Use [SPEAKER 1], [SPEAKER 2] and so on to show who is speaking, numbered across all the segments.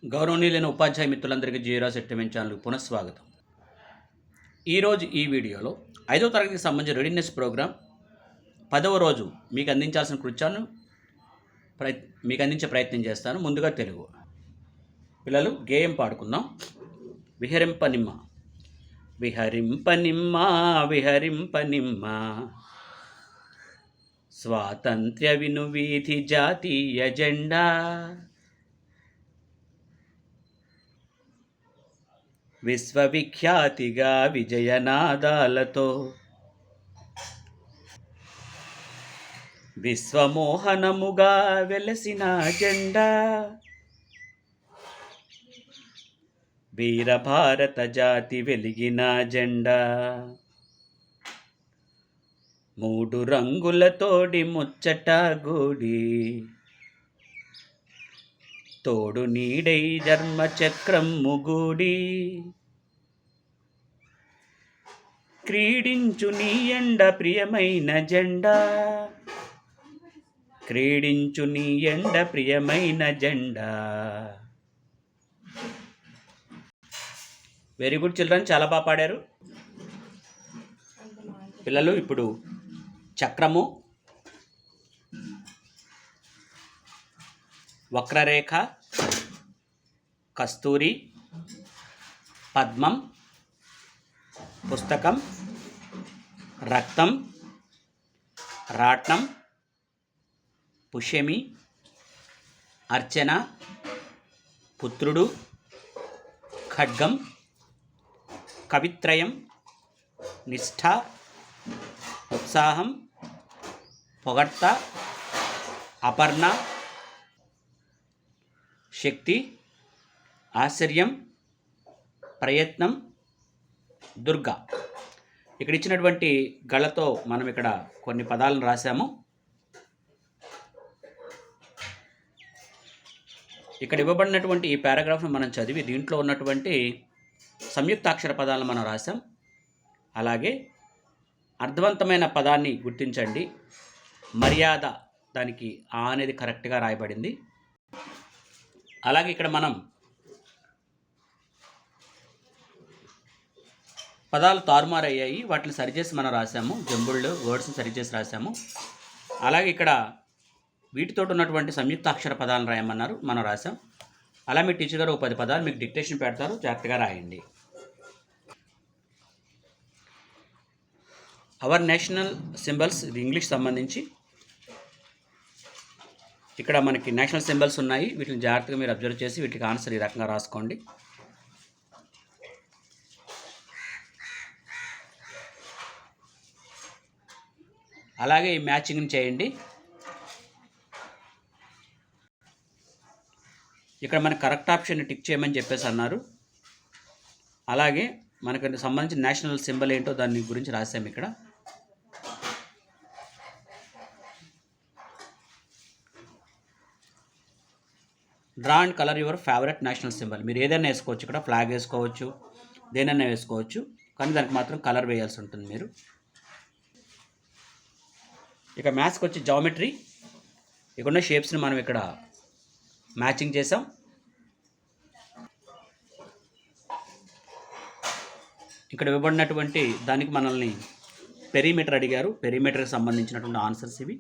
[SPEAKER 1] గౌరవనీయులైన ఉపాధ్యాయ మిత్రులందరికీ జీరాస్ ఎట్టమెంట్ ఛానల్కి పునఃస్వాగతం. ఈరోజు ఈ వీడియోలో 5వ తరగతికి సంబంధించిన రెడీనెస్ ప్రోగ్రామ్ 10వ రోజు మీకు అందించాల్సిన కృత్యాలను మీకు అందించే ప్రయత్నం చేస్తాను. ముందుగా తెలుగు. పిల్లలు గేయం పాడుకుందాం. విహరింపనిమ్మ విహరింపనిమ్మ విహరింపనిమ్మ స్వాతంత్ర్య వినువీధి జాతీయ జెండా విశ్వవిఖ్యాతిగా విజయనాదాలతో విశ్వమోహనముగా వెలసిన జెండా వీరభారత జాతి వెలిగిన జెండా మూడు రంగులతోడి ముచ్చట గూడి తోడు నీడై ధర్మచక్రం ముగూడి క్రీడించు నీ ఎండ ప్రియమైన జెండా క్రీడించు నీ ఎండ ప్రియమైన జెండా. వెరీ గుడ్ చిల్డ్రన్, చాలా బాగా పాడారు పిల్లలు. ఇప్పుడు చక్రము, వక్రరేఖ, కస్తూరి, పద్మం, పుస్తకం, రక్తం, రాట్నం, పుష్యమి, అర్చన, పుత్రుడు, ఖడ్గం, కవిత్రయం, నిష్ఠ, ఉత్సాహం, పొగడ్త, అపర్ణ, శక్తి, ఆశ్చర్యం, ప్రయత్నం, దుర్గా. ఇక్కడ ఇచ్చినటువంటి గళతో మనం ఇక్కడ కొన్ని పదాలను రాసాము. ఇక్కడ ఇవ్వబడినటువంటి ఈ పారాగ్రాఫ్ను మనం చదివి దీంట్లో ఉన్నటువంటి సంయుక్తాక్షర పదాలను మనం రాసాం. అలాగే అర్థవంతమైన పదాన్ని గుర్తించండి. మర్యాద, దానికి ఆ అనేది కరెక్ట్గా రాయబడింది. అలాగే ఇక్కడ మనం పదాలు తారుమారయ్యాయి, వాటిని సరిచేసి మనం రాసాము. జంబుల్డ్ వర్డ్స్ని సరిచేసి రాసాము. అలాగే ఇక్కడ వీటితో ఉన్నటువంటి సంయుక్తాక్షర పదాలను రాయమన్నారు, మనం రాసాం. అలా మీ టీచర్ గారు 10 పదాలు మీకు డిక్టేషన్ పెడతారు, జాగ్రత్తగా రాయండి. అవర్ నేషనల్ సింబల్స్, ఇది ఇంగ్లీష్ సంబంధించి. ఇక్కడ మనకి నేషనల్ సింబల్స్ ఉన్నాయి, వీటిని జాగ్రత్తగా మీరు అబ్జర్వ్ చేసి వీటికి ఆన్సర్ ఈ రకంగా రాసుకోండి. అలాగే ఈ మ్యాచింగ్ని చేయండి. ఇక్కడ మనకి కరెక్ట్ ఆప్షన్ టిక్ చేయమని చెప్పేసి అన్నారు. అలాగే మనకు సంబంధించిన నేషనల్ సింబల్ ఏంటో దాని గురించి రాసాము. ఇక్కడ draw and colour your favourite national symbol. మీరు ఏదైనా వేసుకోవచ్చు, ఇక్కడ ఫ్లాగ్ వేసుకోవచ్చు, దేనైనా వేసుకోవచ్చు, కానీ దానికి మాత్రం కలర్ వేయాల్సి ఉంటుంది మీరు. ఇక మ్యాథ్స్కి వచ్చి జామెట్రీ. ఇక్కడ షేప్స్ని మనం ఇక్కడ మ్యాచింగ్ చేసాం. ఇక్కడ ఇవ్వబడినటువంటి దానికి మనల్ని పెరిమీటర్ అడిగారు. పెరిమీటర్కి సంబంధించినటువంటి ఆన్సర్స్ ఇవి.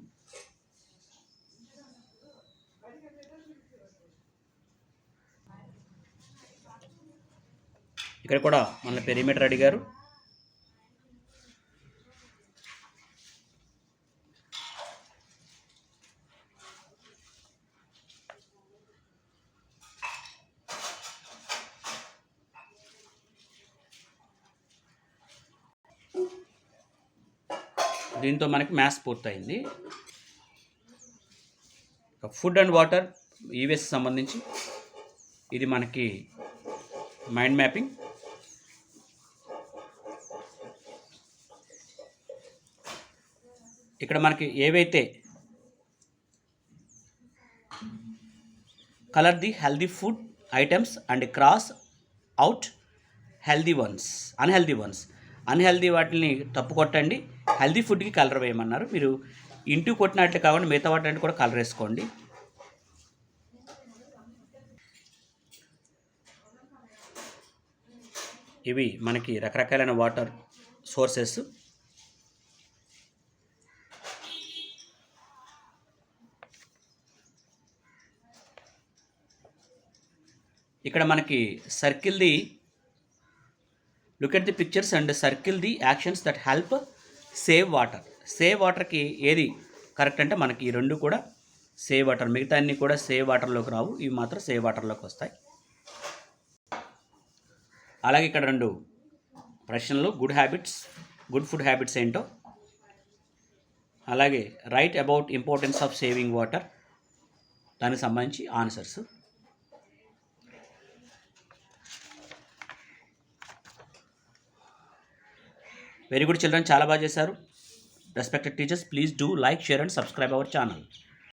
[SPEAKER 1] ఇక్కడ కూడా మనల్ని పెరిమీటర్ అడిగారు. దీంతో మనకి మ్యాథ్స్ పూర్తయింది. ఫుడ్ అండ్ వాటర్, ఈవీఎస్ సంబంధించి ఇది మనకి మైండ్ మ్యాపింగ్. ఇక్కడ మనకి ఏవైతే colour the healthy food items and cross out healthy once, unhealthy once. Unhealthy వాటిని తప్పు కొట్టండి, హెల్దీ ఫుడ్కి కలర్ వేయమన్నారు. మీరు ఇంటికి కొట్టినట్లు కాకుండా మిగతా వాటి కూడా కలర్ వేసుకోండి. ఇవి మనకి రకరకాలైన వాటర్ సోర్సెస్. ఇక్కడ మనకి circle the look at the pictures and circle the actions that help save water. Save వాటర్కి ఏది కరెక్ట్ అంటే మనకి ఈ రెండు కూడా సేవ్ వాటర్, మిగతా అన్నీ కూడా సేవ్ వాటర్లోకి రావు, ఇవి మాత్రం సేవ్ వాటర్లోకి వస్తాయి. అలాగే ఇక్కడ రెండు ప్రశ్నలు, గుడ్ ఫుడ్ హ్యాబిట్స్ ఏంటో, అలాగే write about importance of saving water, దానికి సంబంధించి ఆన్సర్స్. వెరీ గుడ్ చిల్డ్రన్, చాలా బాగా చేశారు. Respected teachers, please do like, share and subscribe our channel.